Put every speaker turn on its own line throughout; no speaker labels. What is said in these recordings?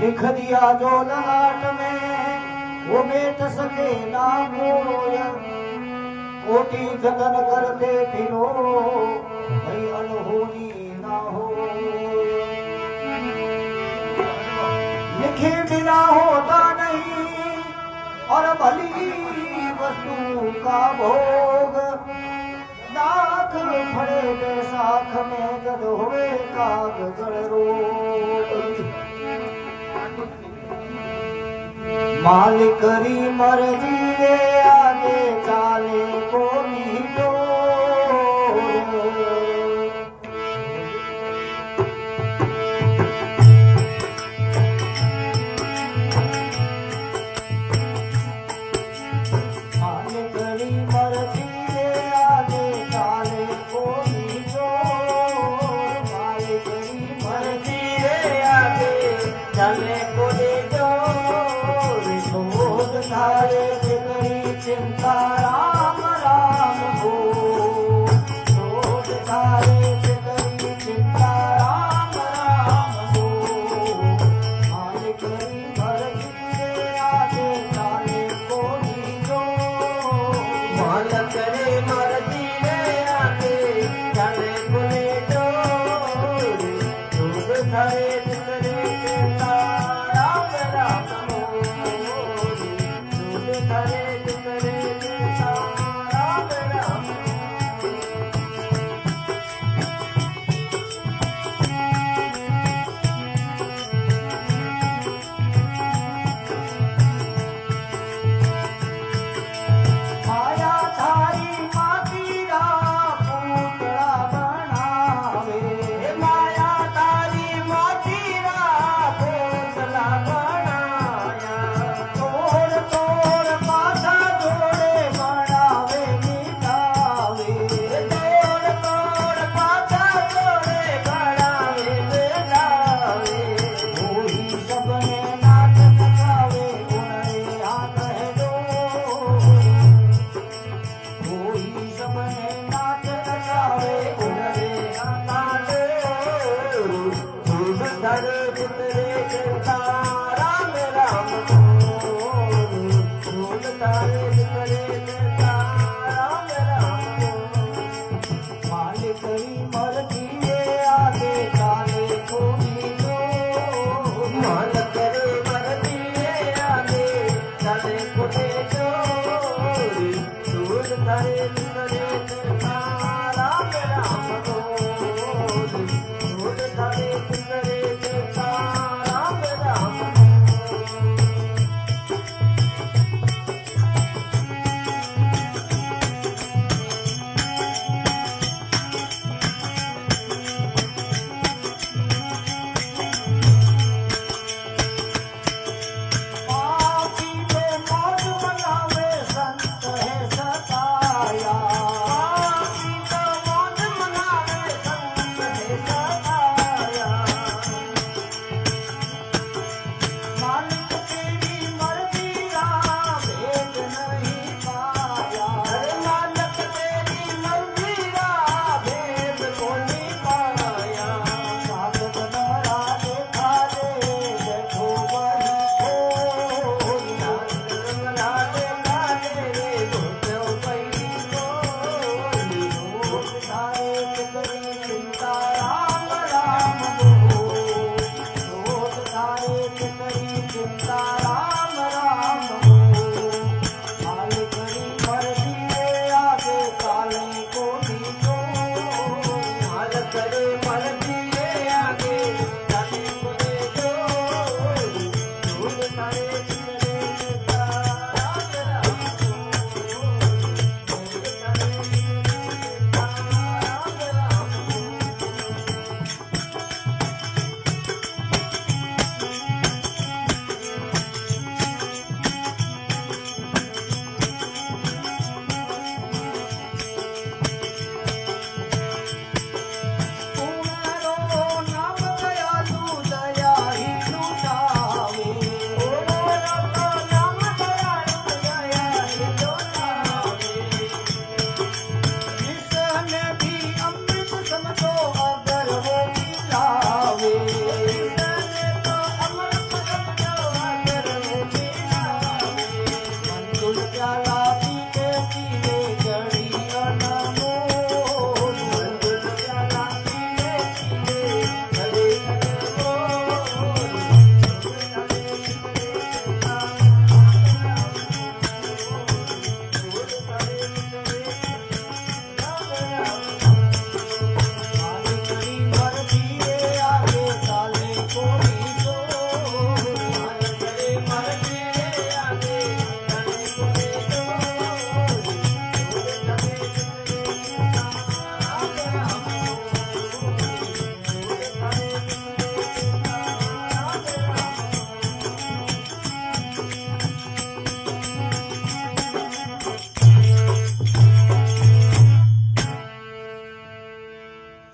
लिख दिया जो ललाट में वो मेट सके ना कोय, कोटि जतन करते बिनो भाई अनहोनी ना हो। लिखे बिना होता नहीं और भली वस्तु का भोग, दाख फड़े बैसाख में जद हुए काग जड़ रोग। मालिक री मर्जी रे आगे चाले कोई डोर। मालिक री मर्जी रे आगे चाले कोई डोर। मालिक री मर्जी रे आगे चाले कोई धारे जितनी चिंता राम राम हो। रोज धारे जितनी चिंता राम राम हो। मालिक री मर्जी रे आगे चाले कोई जो। मालिक री मर्जी रे आगे चाले कोई जो। रोज धारे जितनी चिंता राम राम हो।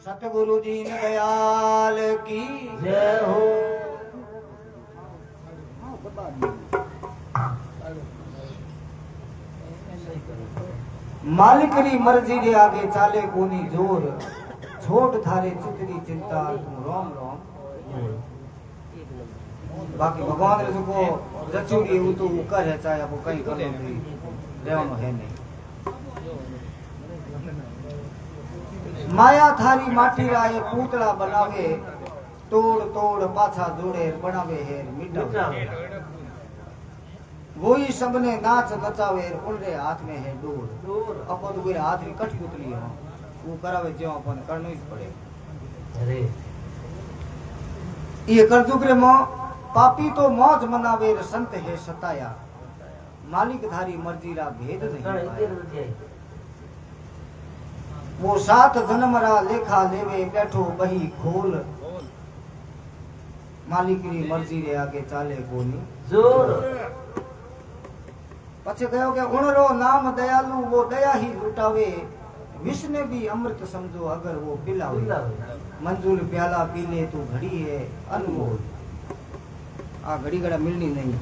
सतगुरु दीन दयाल की
जय हो।
मालिकनी मर्जी के आगे चाले कोनी जोर, छोट थारे चितरी चिंता तू रोम रोम। बाकी भगवान ने को रचूड़ी वो तो कर है, चाहे वो कहीं कर लो भी लेवनो है नहीं। माया थारी माटी राय पूतला बनावे, तोड़ तोड़ पाछा जोड़े बनावे है मिटावे। वही सबने नाच नचावे, उनरे हाथ में है डोर। अपन तो हाथ में कठी उतली हो, वो करावे जो अपन करना ही पड़े।
अरे
ये करजुग रे मो पापी तो मौज मनावे, संत है सताया, मालिक धारी मर्जी रा भेद नहीं पाया। वो 7 जन्म रा लेखा लेवे, बैठो बही खोल, मालिक री मर्जी रे आगे चाले कोनी
जोर।
पछे कहो के उणरो नाम दयालु, वो दया ही लुटावे, विष ने भी अमृत समझो अगर वो पिलावे। मंजूर प्याला पीले तू घड़ी है अनमोल, आ घड़ी घड़ा मिलनी नहीं।